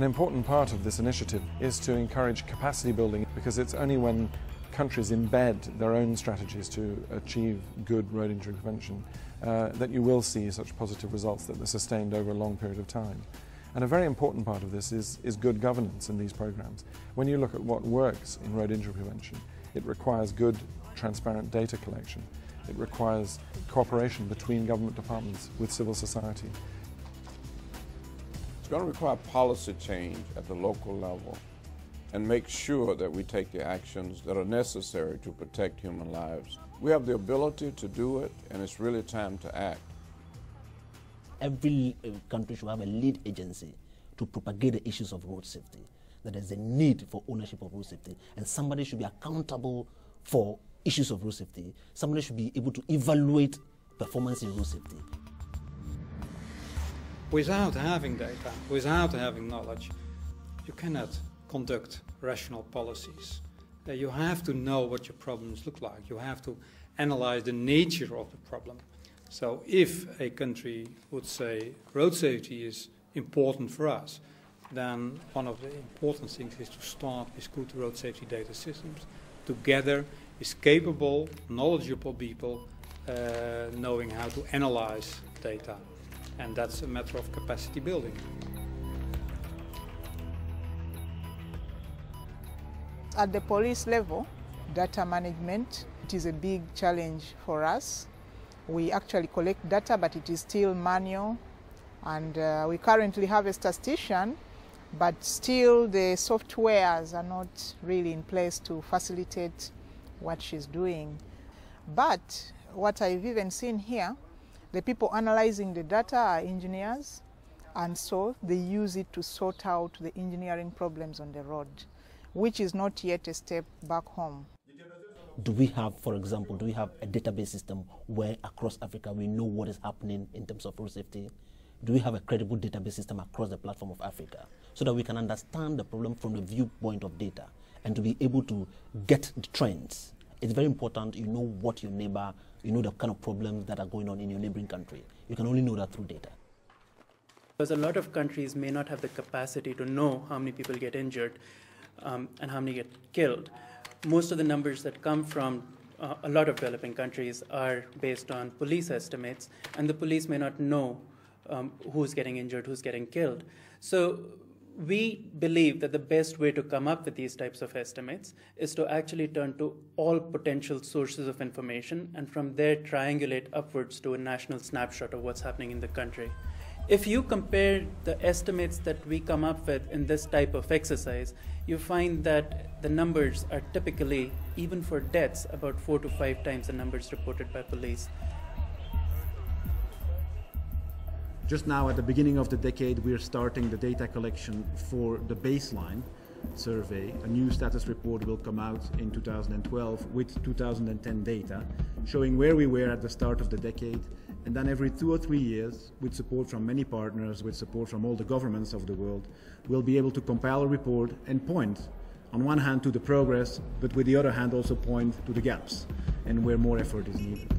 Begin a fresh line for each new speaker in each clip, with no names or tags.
An important part of this initiative is to encourage capacity building, because it's only when countries embed their own strategies to achieve good road injury prevention that you will see such positive results that are sustained over a long period of time. And a very important part of this is good governance in these programs. When you look at what works in road injury prevention, it requires good, transparent data collection. It requires cooperation between government departments with civil society.
It's going to require policy change at the local level and make sure that we take the actions that are necessary to protect human lives. We have the ability to do it, and it's really time to act.
Every country should have a lead agency to propagate the issues of road safety, that there's a need for ownership of road safety, and somebody should be accountable for issues of road safety. Somebody should be able to evaluate performance in road safety.
Without having data, without having knowledge, you cannot conduct rational policies. You have to know what your problems look like. You have to analyze the nature of the problem. So if a country would say road safety is important for us, then one of the important things is to start with good road safety data systems together with capable, knowledgeable people knowing how to analyze data. And that's a matter of capacity building.
At the police level, data management, it is a big challenge for us. We actually collect data, but it is still manual. And we currently have a statistician, but still the softwares are not really in place to facilitate what she's doing. But what I've even seen here, the people analyzing the data are engineers, and so they use it to sort out the engineering problems on the road, which is not yet a step back home.
Do we have, for example, do we have a database system where across Africa we know what is happening in terms of road safety? Do we have a credible database system across the platform of Africa so that we can understand the problem from the viewpoint of data and to be able to get the trends? It's very important you know what your neighbor, you know the kind of problems that are going on in your neighboring country. You can only know that through data.
Because a lot of countries may not have the capacity to know how many people get injured and how many get killed. Most of the numbers that come from a lot of developing countries are based on police estimates, and the police may not know who's getting injured, who's getting killed. So we believe that the best way to come up with these types of estimates is to actually turn to all potential sources of information and from there triangulate upwards to a national snapshot of what's happening in the country. If you compare the estimates that we come up with in this type of exercise, you find that the numbers are typically, even for deaths, about 4 to 5 times the numbers reported by police.
Just now at the beginning of the decade, we're starting the data collection for the baseline survey. A new status report will come out in 2012 with 2010 data, showing where we were at the start of the decade. And then every 2 or 3 years, with support from many partners, with support from all the governments of the world, we'll be able to compile a report and point, on one hand, to the progress, but with the other hand also point to the gaps and where more effort is needed.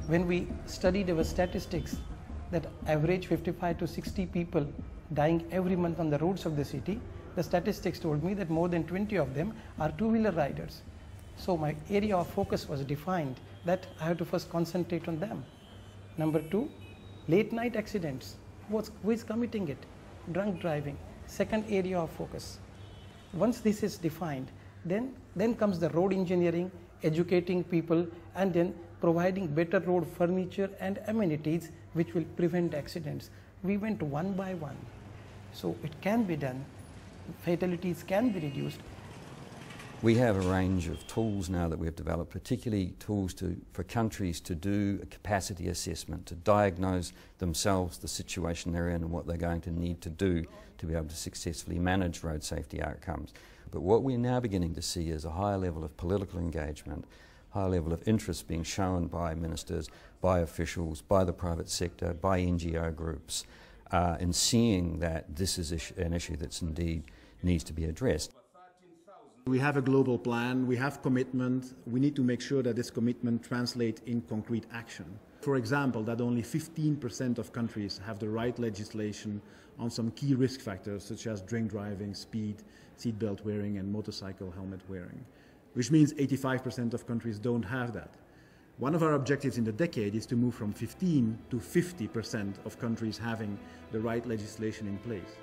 When we studied our statistics that average 55 to 60 people dying every month on the roads of the city, the statistics told me that more than 20 of them are two-wheeler riders. So my area of focus was defined that I have to first concentrate on them. Number 2, late night accidents. Who is committing it? Drunk driving. Second area of focus. Once this is defined, then comes the road engineering, educating people, and then providing better road furniture and amenities which will prevent accidents. We went one by one. So it can be done. Fatalities can be reduced.
We have a range of tools now that we have developed, particularly tools for countries to do a capacity assessment, to diagnose themselves the situation they're in and what they're going to need to do to be able to successfully manage road safety outcomes. But what we're now beginning to see is a higher level of political engagement, higher level of interest being shown by ministers, by officials, by the private sector, by NGO groups, in seeing that this is an issue that's indeed needs to be addressed.
We have a global plan, we have commitment, we need to make sure that this commitment translates in concrete action. For example, that only 15% of countries have the right legislation on some key risk factors such as drink driving, speed, seatbelt wearing and motorcycle helmet wearing, which means 85% of countries don't have that. One of our objectives in the decade is to move from 15 to 50% of countries having the right legislation in place.